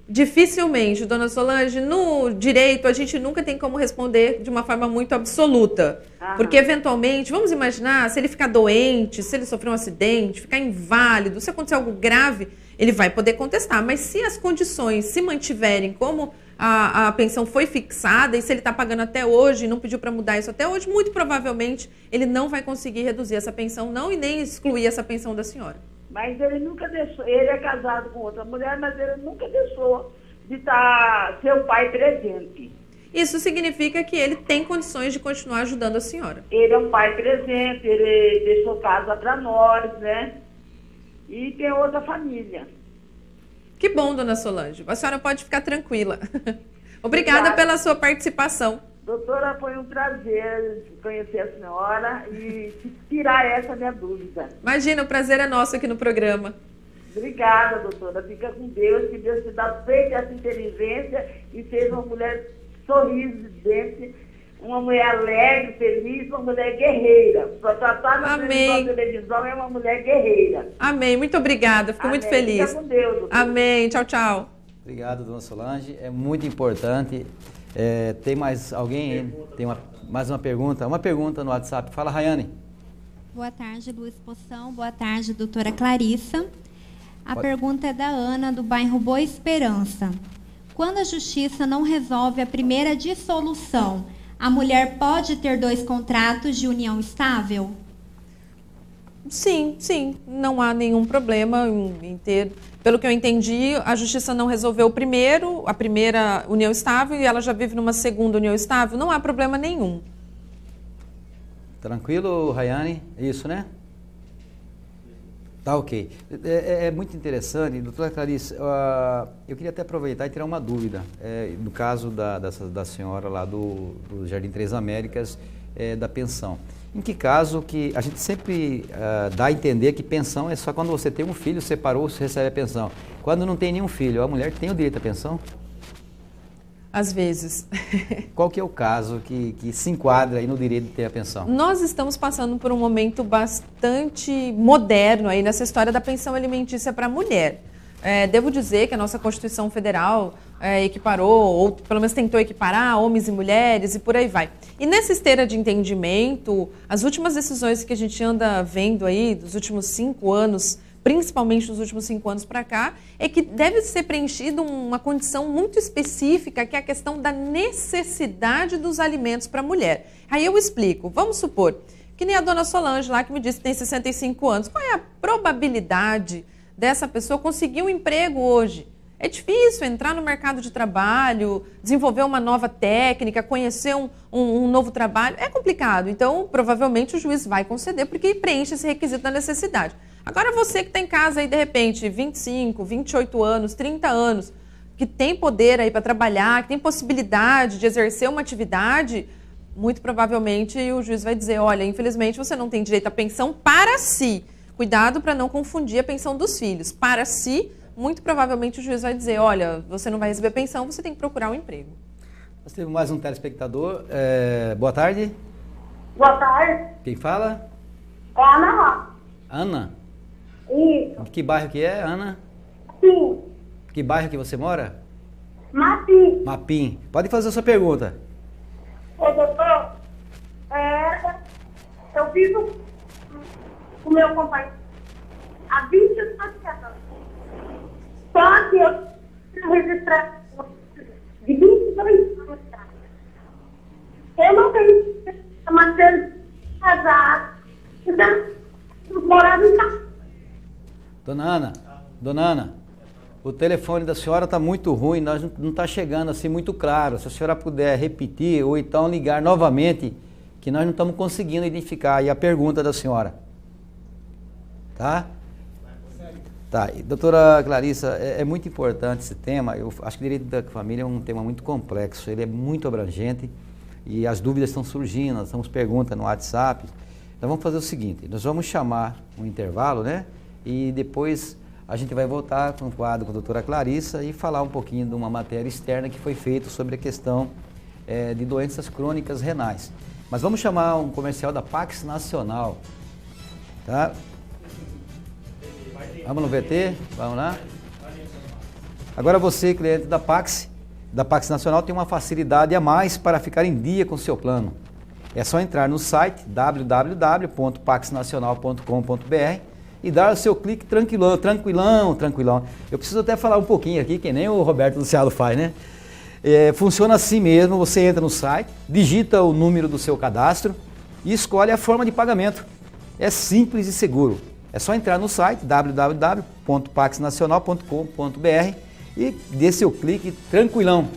Dificilmente, dona Solange. No direito, a gente nunca tem como responder de uma forma muito absoluta. Porque, eventualmente, vamos imaginar, se ele ficar doente, se ele sofrer um acidente, ficar inválido, se acontecer algo grave, ele vai poder contestar. Mas se as condições se mantiverem como a pensão foi fixada e se ele está pagando até hoje e não pediu para mudar isso até hoje, muito provavelmente ele não vai conseguir reduzir essa pensão não e nem excluir essa pensão da senhora. Mas ele nunca deixou, ele é casado com outra mulher, mas ele nunca deixou de ser o pai presente. Isso significa que ele tem condições de continuar ajudando a senhora. Ele é um pai presente, ele deixou casa para nós, né? E tem outra família. Que bom, dona Solange. A senhora pode ficar tranquila. Obrigada pela sua participação. Doutora, foi um prazer conhecer a senhora e tirar essa minha dúvida. Imagina, o prazer é nosso aqui no programa. Obrigada, doutora. Fica com Deus, que Deus te dá feita essa inteligência e seja uma mulher sorridente, uma mulher alegre, feliz, uma mulher guerreira. Para tratar na televisão é uma mulher guerreira. Amém. Muito obrigada. Fico muito feliz. Fica com Deus, doutora. Amém. Tchau, tchau. Obrigado, dona Solange. É muito importante. Tem mais alguém? Tem mais uma pergunta? Uma pergunta no WhatsApp. Fala, Rayane. Boa tarde, Luiz Poção. Boa tarde, doutora Clarissa. A pergunta é da Ana, do bairro Boa Esperança. Quando a justiça não resolve a primeira dissolução, a mulher pode ter 2 contratos de união estável? Sim. Não há nenhum problema em ter. Pelo que eu entendi, a justiça não resolveu a primeira união estável e ela já vive numa segunda união estável. Não há problema nenhum. Tranquilo, Rayane? Isso, né? Tá ok. É muito interessante. Doutora Clarice, eu queria até aproveitar e tirar uma dúvida. No caso da senhora lá do Jardim Três Américas, da pensão. Em que caso que a gente sempre dá a entender que pensão é só quando você tem um filho, separou, você recebe a pensão. Quando não tem nenhum filho, a mulher tem o direito à pensão? Às vezes. Qual que é o caso que se enquadra aí no direito de ter a pensão? Nós estamos passando por um momento bastante moderno aí nessa história da pensão alimentícia para a mulher. Devo dizer que a nossa Constituição Federal equiparou, ou pelo menos tentou equiparar homens e mulheres e por aí vai. E nessa esteira de entendimento, as últimas decisões que a gente anda vendo aí, dos últimos 5 anos, principalmente nos últimos 5 anos para cá, é que deve ser preenchida uma condição muito específica, que é a questão da necessidade dos alimentos para a mulher. Aí eu explico. Vamos supor que nem a dona Solange lá, que me disse que tem 65 anos. Qual é a probabilidade dessa pessoa conseguir um emprego hoje? É difícil entrar no mercado de trabalho, desenvolver uma nova técnica, conhecer um novo trabalho. É complicado. Então, provavelmente, o juiz vai conceder porque preenche esse requisito da necessidade. Agora, você que está em casa aí, de repente, 25, 28 anos, 30 anos, que tem poder aí para trabalhar, que tem possibilidade de exercer uma atividade, muito provavelmente o juiz vai dizer, olha, infelizmente você não tem direito à pensão para si. Cuidado para não confundir a pensão dos filhos. Para si, muito provavelmente o juiz vai dizer, olha, você não vai receber pensão, você tem que procurar um emprego. Nós temos mais um telespectador. Boa tarde. Boa tarde. Quem fala? É a Ana. Ana? Isso. De que bairro que é, Ana? Sim. Que bairro que você mora? Mapim. Mapim. Pode fazer a sua pergunta. Ô, doutor, eu vivo com o meu companheiro há 27 anos. Só que eu registrar de 22 anos. Eu não tenho uma ser casada, então, morava em casa. Dona Ana, o telefone da senhora está muito ruim, nós não está chegando assim muito claro. Se a senhora puder repetir ou então ligar novamente, que nós não estamos conseguindo identificar aí a pergunta da senhora. Tá? Tá, e, doutora Clarissa, é muito importante esse tema. Eu acho que o direito da família é um tema muito complexo, ele é muito abrangente e as dúvidas estão surgindo, nós estamos perguntando no WhatsApp. Então vamos fazer o seguinte, nós vamos chamar um intervalo, né? E depois a gente vai voltar com um quadro com a doutora Clarissa e falar um pouquinho de uma matéria externa que foi feita sobre a questão de doenças crônicas renais. Mas vamos chamar um comercial da Pax Nacional, tá? Vamos no VT? Vamos lá? Agora você, cliente da Pax Nacional, tem uma facilidade a mais para ficar em dia com o seu plano. É só entrar no site www.paxnacional.com.br e dar o seu clique tranquilão. Eu preciso até falar um pouquinho aqui, que nem o Roberto Luciano faz, né? Funciona assim mesmo, você entra no site, digita o número do seu cadastro e escolhe a forma de pagamento. É simples e seguro. É só entrar no site www.paxnacional.com.br e dê seu clique tranquilão.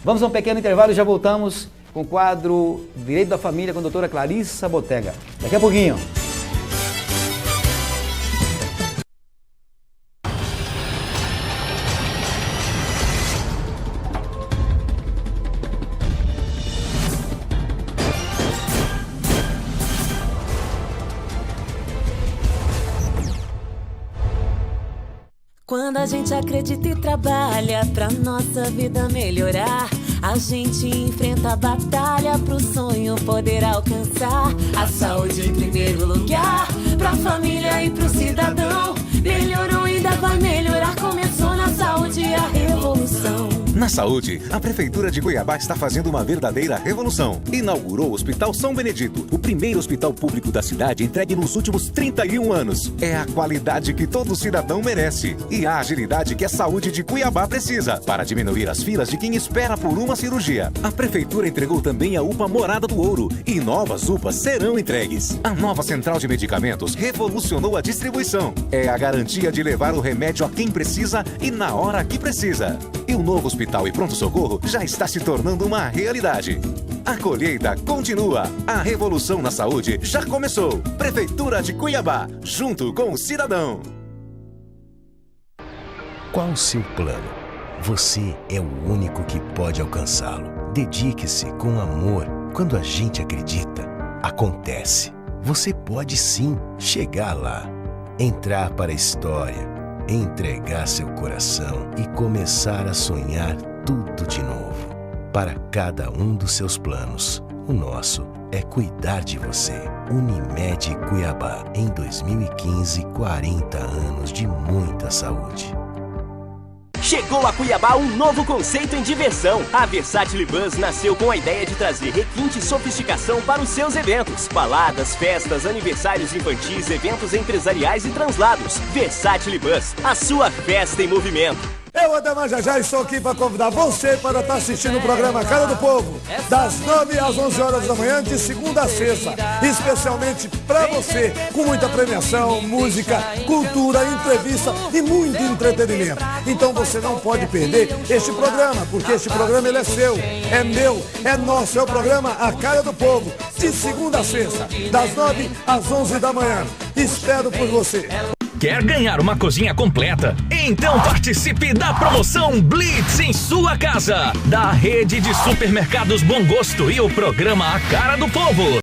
Vamos a um pequeno intervalo e já voltamos com o quadro Direito da Família com a doutora Clarissa Botega. Daqui a pouquinho. Quando a gente acredita e trabalha pra nossa vida melhorar, a gente enfrenta a batalha pro sonho poder alcançar. A saúde em primeiro lugar, pra família e pro cidadão. Melhorou e ainda vai melhorar, começou na saúde a revolução. Na saúde, a Prefeitura de Cuiabá está fazendo uma verdadeira revolução. Inaugurou o Hospital São Benedito, o primeiro hospital público da cidade entregue nos últimos 31 anos. É a qualidade que todo cidadão merece e a agilidade que a saúde de Cuiabá precisa para diminuir as filas de quem espera por uma cirurgia. A Prefeitura entregou também a UPA Morada do Ouro e novas UPAs serão entregues. A nova central de medicamentos revolucionou a distribuição. É a garantia de levar o remédio a quem precisa e na hora que precisa. E o novo hospital e pronto-socorro já está se tornando uma realidade. A colheita continua. A revolução na saúde já começou. Prefeitura de Cuiabá, junto com o cidadão. Qual o seu plano? Você é o único que pode alcançá-lo. Dedique-se com amor. Quando a gente acredita, acontece. Você pode sim chegar lá. Entrar para a história. Entregar seu coração e começar a sonhar tudo de novo. Para cada um dos seus planos, o nosso é cuidar de você. Unimed Cuiabá, em 2015, 40 anos de muita saúde. Chegou a Cuiabá um novo conceito em diversão. A Versátil Bus nasceu com a ideia de trazer requinte e sofisticação para os seus eventos. Baladas, festas, aniversários infantis, eventos empresariais e translados. Versátil Bus, a sua festa em movimento. Eu, Ademar Jajá, estou aqui para convidar você para estar assistindo o programa Cara do Povo, das 9 às 11 horas da manhã, de segunda a sexta, especialmente para você, com muita premiação, música, cultura, entrevista e muito entretenimento. Então você não pode perder este programa, porque este programa ele é seu, é meu, é nosso, é o programa A Cara do Povo, de segunda a sexta, das 9 às 11 da manhã. Espero por você. Quer ganhar uma cozinha completa? Então participe da promoção Blitz em sua casa, da rede de supermercados Bom Gosto e o programa A Cara do Povo.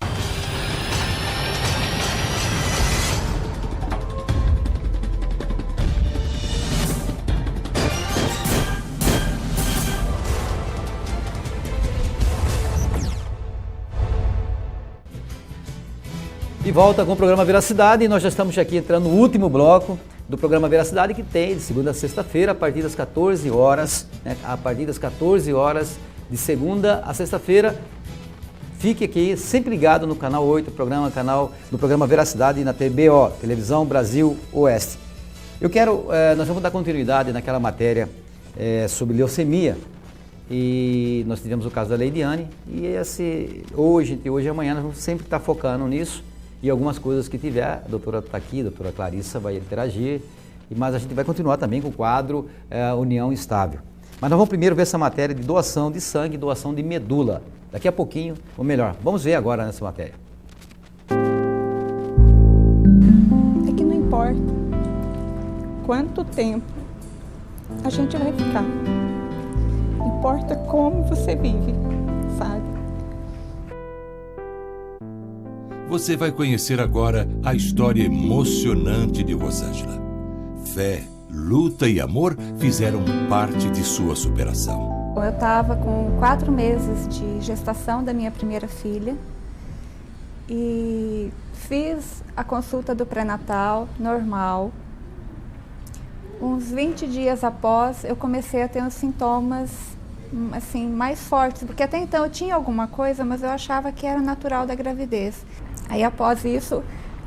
De volta com o programa Veracidade, e nós já estamos aqui entrando no último bloco do programa Veracidade, que tem de segunda a sexta-feira, a partir das 14 horas, né? A partir das 14 horas de segunda a sexta-feira. Fique aqui, sempre ligado no canal 8, no programa Veracidade na TBO, Televisão Brasil Oeste. Nós vamos dar continuidade naquela matéria sobre leucemia, e nós tivemos o caso da Leidiane, e hoje e amanhã nós vamos sempre estar focando nisso. E algumas coisas que tiver, a doutora está aqui, a doutora Clarissa vai interagir, mas a gente vai continuar também com o quadro União Estável. Mas nós vamos primeiro ver essa matéria de doação de sangue e doação de medula. Daqui a pouquinho, ou melhor, vamos ver agora nessa matéria. É que não importa quanto tempo a gente vai ficar. Importa como você vive, sabe? Você vai conhecer agora a história emocionante de Rosângela. Fé, luta e amor fizeram parte de sua superação. Eu estava com 4 meses de gestação da minha primeira filha e fiz a consulta do pré-natal normal. Uns 20 dias após, eu comecei a ter uns sintomas assim, mais fortes, porque até então eu tinha alguma coisa, mas eu achava que era natural da gravidez. Aí após isso,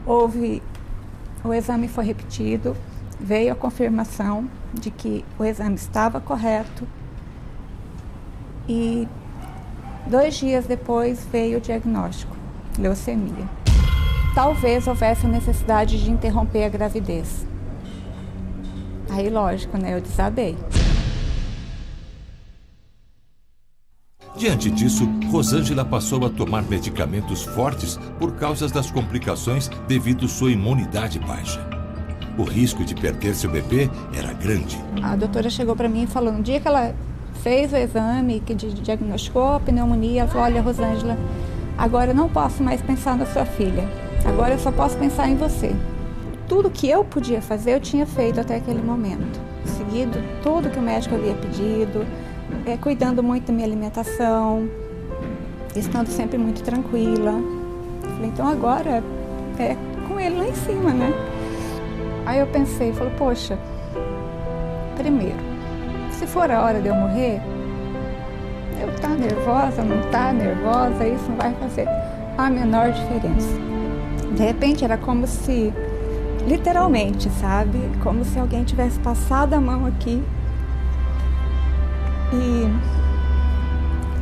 o exame foi repetido, veio a confirmação de que o exame estava correto e 2 dias depois veio o diagnóstico, leucemia. Talvez houvesse a necessidade de interromper a gravidez. Aí lógico, né, eu desabei. Diante disso, Rosângela passou a tomar medicamentos fortes por causa das complicações devido sua imunidade baixa. O risco de perder seu bebê era grande. A doutora chegou para mim e falou, no dia que ela fez o exame, que diagnosticou a pneumonia, ela falou, olha, Rosângela, agora eu não posso mais pensar na sua filha. Agora eu só posso pensar em você. Tudo que eu podia fazer, eu tinha feito até aquele momento. Seguido tudo que o médico havia pedido, cuidando muito da minha alimentação, estando sempre muito tranquila. Falei, então agora é com ele lá em cima, né? Aí eu pensei, falei, poxa, primeiro, se for a hora de eu morrer, eu tá nervosa, não tá nervosa, isso não vai fazer a menor diferença. De repente era como se, literalmente, sabe? Como se alguém tivesse passado a mão aqui e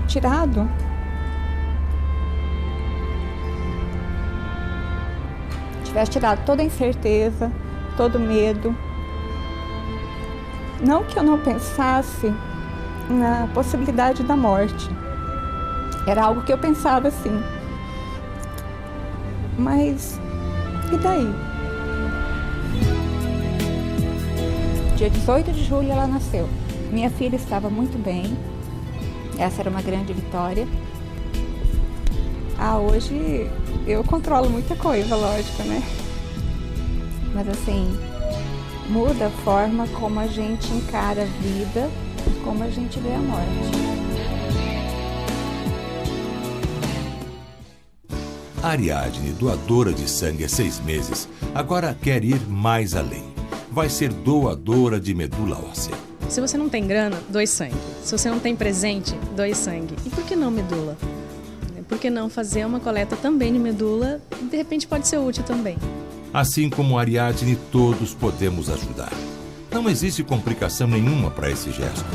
tirado toda a incerteza, todo o medo. Não que eu não pensasse na possibilidade da morte, era algo que eu pensava assim, mas e daí? Dia 18 de julho ela nasceu. Minha filha estava muito bem, essa era uma grande vitória. Hoje eu controlo muita coisa, lógico, né? Mas assim, muda a forma como a gente encara a vida e como a gente vê a morte. Ariadne, doadora de sangue há 6 meses, agora quer ir mais além. Vai ser doadora de medula óssea. Se você não tem grana, doe sangue. Se você não tem presente, doe sangue. E por que não medula? Por que não fazer uma coleta também de medula? De repente pode ser útil também. Assim como a Ariadne, todos podemos ajudar. Não existe complicação nenhuma para esse gesto.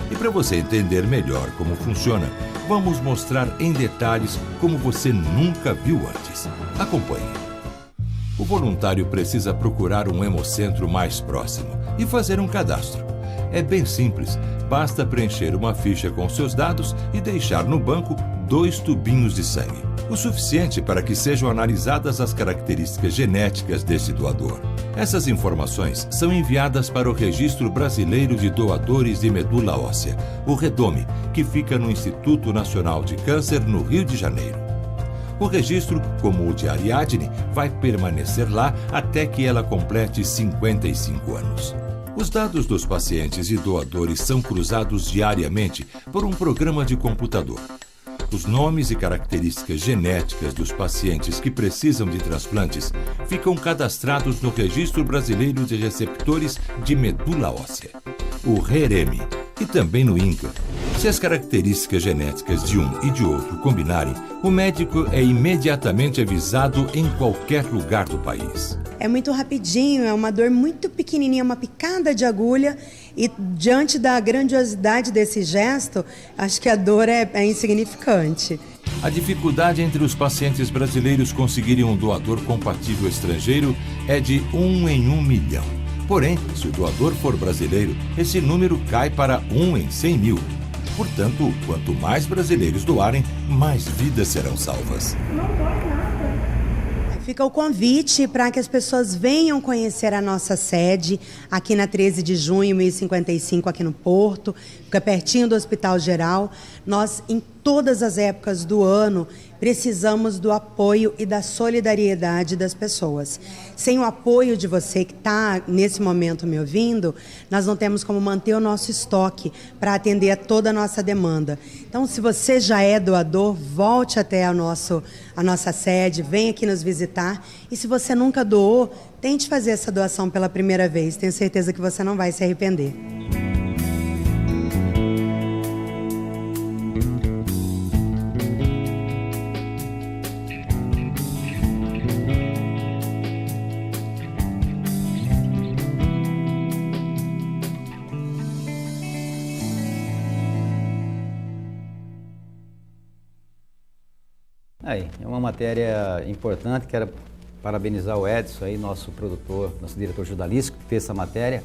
E para você entender melhor como funciona, vamos mostrar em detalhes como você nunca viu antes. Acompanhe. O voluntário precisa procurar um hemocentro mais próximo e fazer um cadastro. É bem simples, basta preencher uma ficha com seus dados e deixar no banco 2 tubinhos de sangue, o suficiente para que sejam analisadas as características genéticas desse doador. Essas informações são enviadas para o Registro Brasileiro de Doadores de Medula Óssea, o REDOME, que fica no Instituto Nacional de Câncer, no Rio de Janeiro. O registro, como o de Ariadne, vai permanecer lá até que ela complete 55 anos. Os dados dos pacientes e doadores são cruzados diariamente por um programa de computador. Os nomes e características genéticas dos pacientes que precisam de transplantes ficam cadastrados no Registro Brasileiro de Receptores de Medula Óssea, o REREME, e também no INCA. Se as características genéticas de um e de outro combinarem, o médico é imediatamente avisado em qualquer lugar do país. É muito rapidinho, é uma dor muito pequenininha, uma picada de agulha, e diante da grandiosidade desse gesto, acho que a dor é insignificante. A dificuldade entre os pacientes brasileiros conseguirem um doador compatível estrangeiro é de 1 em 1 milhão. Porém, se o doador for brasileiro, esse número cai para 1 em 100 mil. Portanto, quanto mais brasileiros doarem, mais vidas serão salvas. Fica o convite para que as pessoas venham conhecer a nossa sede aqui na 13 de junho, 1055, aqui no Porto, fica pertinho do Hospital Geral. Nós, em todas as épocas do ano, precisamos do apoio e da solidariedade das pessoas. Sem o apoio de você que está nesse momento me ouvindo, nós não temos como manter o nosso estoque para atender a toda a nossa demanda. Então, se você já é doador, volte até a nossa sede, venha aqui nos visitar. E se você nunca doou, tente fazer essa doação pela primeira vez. Tenho certeza que você não vai se arrepender. Aí, é uma matéria importante, quero parabenizar o Edson, aí, nosso produtor, nosso diretor jornalístico, que fez essa matéria.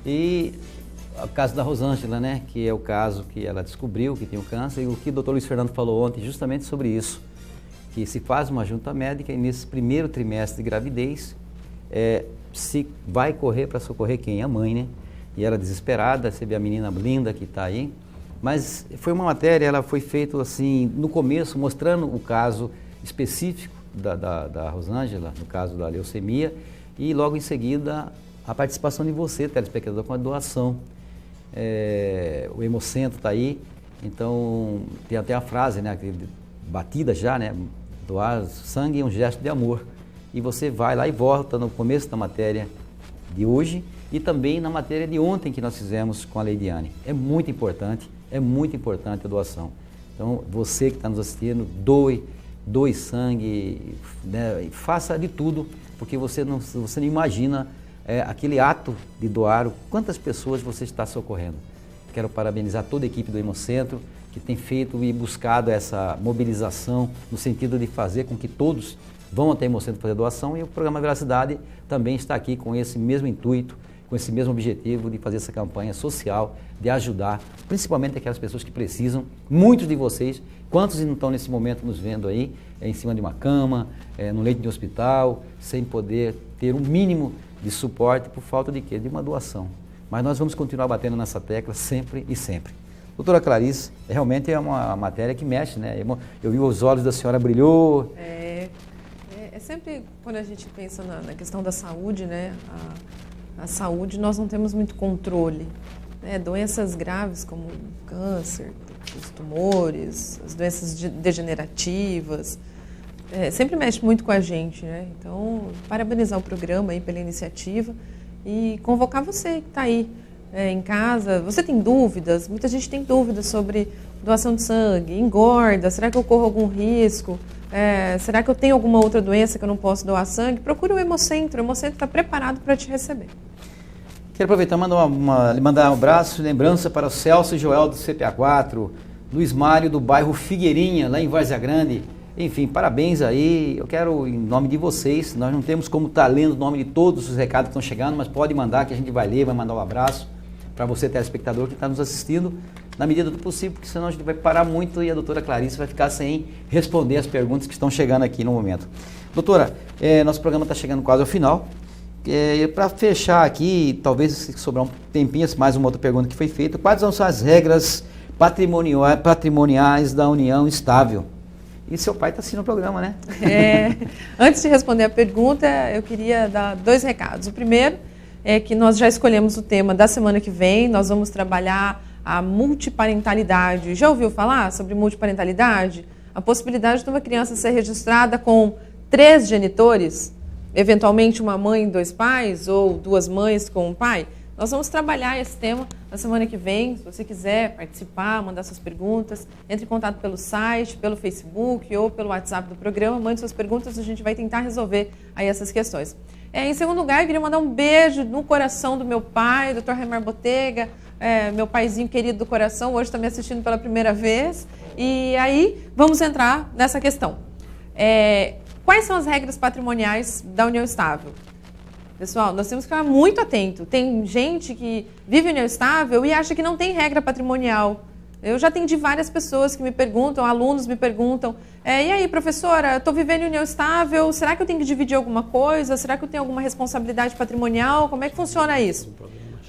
E o caso da Rosângela, né, que é o caso que ela descobriu que tem o câncer, e o que o doutor Luiz Fernando falou ontem justamente sobre isso, que se faz uma junta médica e nesse primeiro trimestre de gravidez, se vai correr para socorrer quem? A mãe, né? E ela desesperada, você vê a menina linda que está aí. Mas foi uma matéria, ela foi feita assim, no começo, mostrando o caso específico da Rosângela, no caso da leucemia, e logo em seguida a participação de você, telespectador, com a doação. O Hemocentro está aí, então tem até a frase, né, batida já, né, doar sangue é um gesto de amor. E você vai lá e volta no começo da matéria de hoje e também na matéria de ontem que nós fizemos com a Leidiane. É muito importante a doação. Então, você que está nos assistindo, doe sangue, né, faça de tudo, porque você não imagina aquele ato de doar, quantas pessoas você está socorrendo. Quero parabenizar toda a equipe do Hemocentro, que tem feito e buscado essa mobilização no sentido de fazer com que todos vão até o Hemocentro fazer doação, e o programa Veracidade também está aqui com esse mesmo intuito, com esse mesmo objetivo de fazer essa campanha social, de ajudar, principalmente aquelas pessoas que precisam, muitos de vocês, quantos não estão nesse momento nos vendo aí, em cima de uma cama, no leito de um hospital, sem poder ter um mínimo de suporte por falta de quê? De uma doação. Mas nós vamos continuar batendo nessa tecla sempre e sempre. Doutora Clarice, realmente é uma matéria que mexe, né? Eu vi os olhos da senhora brilhou. É sempre quando a gente pensa na questão da saúde, né? A saúde nós não temos muito controle, né? Doenças graves como câncer, os tumores, as doenças degenerativas, sempre mexe muito com a gente, né? Então, parabenizar o programa aí pela iniciativa e convocar você que está aí em casa, você tem dúvidas? Muita gente tem dúvidas sobre doação de sangue, engorda, será que eu corro algum risco? Será que eu tenho alguma outra doença que eu não posso doar sangue? Procure o Hemocentro está preparado para te receber. Quero aproveitar e mandar um abraço, lembrança para o Celso e Joel do CPA4, Luiz Mário do bairro Figueirinha, lá em Várzea Grande. Enfim, parabéns aí, eu quero em nome de vocês, nós não temos como estar lendo o nome de todos os recados que estão chegando, mas pode mandar que a gente vai ler, vai mandar um abraço para você, telespectador, que está nos assistindo, na medida do possível, porque senão a gente vai parar muito e a doutora Clarice vai ficar sem responder as perguntas que estão chegando aqui no momento. Doutora, nosso programa está chegando quase ao final. Para fechar aqui, talvez se sobrar um tempinho, mais uma outra pergunta que foi feita, quais são as regras patrimoniais da união estável? E seu pai está assistindo o programa, né? Antes de responder a pergunta, eu queria dar 2 recados. O primeiro é que nós já escolhemos o tema da semana que vem, nós vamos trabalhar a multiparentalidade. Já ouviu falar sobre multiparentalidade? A possibilidade de uma criança ser registrada com 3 genitores, eventualmente uma mãe e 2 pais, ou 2 mães com um pai. Nós vamos trabalhar esse tema na semana que vem. Se você quiser participar, mandar suas perguntas, entre em contato pelo site, pelo Facebook ou pelo WhatsApp do programa, mande suas perguntas, a gente vai tentar resolver aí essas questões. Em segundo lugar, eu queria mandar um beijo no coração do meu pai, Dr. Remar Botega, meu paizinho querido do coração, hoje está me assistindo pela primeira vez. E aí, vamos entrar nessa questão. Quais são as regras patrimoniais da união estável? Pessoal, nós temos que ficar muito atento. Tem gente que vive união estável e acha que não tem regra patrimonial. Eu já atendi várias pessoas que me perguntam, alunos me perguntam, e aí, professora, eu estou vivendo união estável, será que eu tenho que dividir alguma coisa? Será que eu tenho alguma responsabilidade patrimonial? Como é que funciona isso?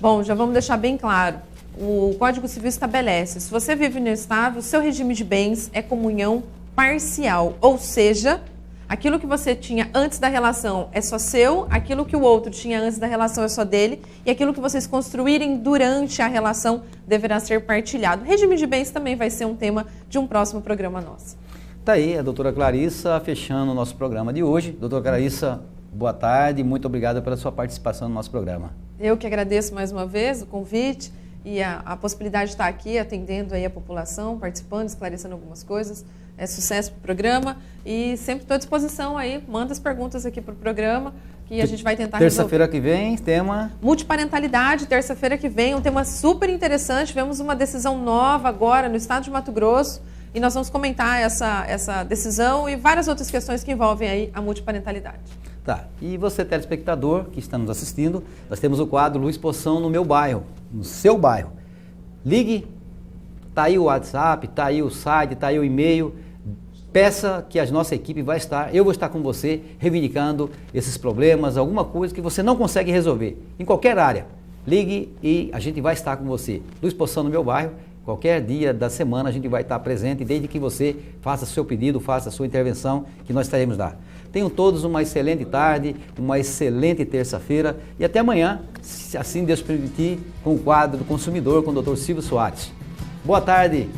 Bom, já vamos deixar bem claro. O Código Civil estabelece, se você vive união estável, seu regime de bens é comunhão parcial, ou seja, aquilo que você tinha antes da relação é só seu, aquilo que o outro tinha antes da relação é só dele, e aquilo que vocês construírem durante a relação deverá ser partilhado. Regime de bens também vai ser um tema de um próximo programa nosso. Tá aí a doutora Clarissa fechando o nosso programa de hoje. Doutora Clarissa, boa tarde, muito obrigado pela sua participação no nosso programa. Eu que agradeço mais uma vez o convite e a possibilidade de estar aqui atendendo aí a população, participando, esclarecendo algumas coisas. Sucesso para o programa e sempre estou à disposição aí, manda as perguntas aqui para o programa que a gente vai tentar resolver. Terça-feira que vem, tema... Multiparentalidade, terça-feira que vem, um tema super interessante, tivemos uma decisão nova agora no estado de Mato Grosso e nós vamos comentar essa decisão e várias outras questões que envolvem aí a multiparentalidade. Tá, e você telespectador que está nos assistindo, nós temos o quadro Luiz Poção no meu bairro, no seu bairro. Ligue, tá aí o WhatsApp, tá aí o site, tá aí o e-mail. Peça que a nossa equipe vai estar, eu vou estar com você, reivindicando esses problemas, alguma coisa que você não consegue resolver, em qualquer área. Ligue e a gente vai estar com você. Luiz Poção no meu bairro, qualquer dia da semana a gente vai estar presente, desde que você faça seu pedido, faça a sua intervenção, que nós estaremos lá. Tenham todos uma excelente tarde, uma excelente terça-feira e até amanhã, se assim Deus permitir, com o quadro do consumidor com o Dr. Silvio Soares. Boa tarde.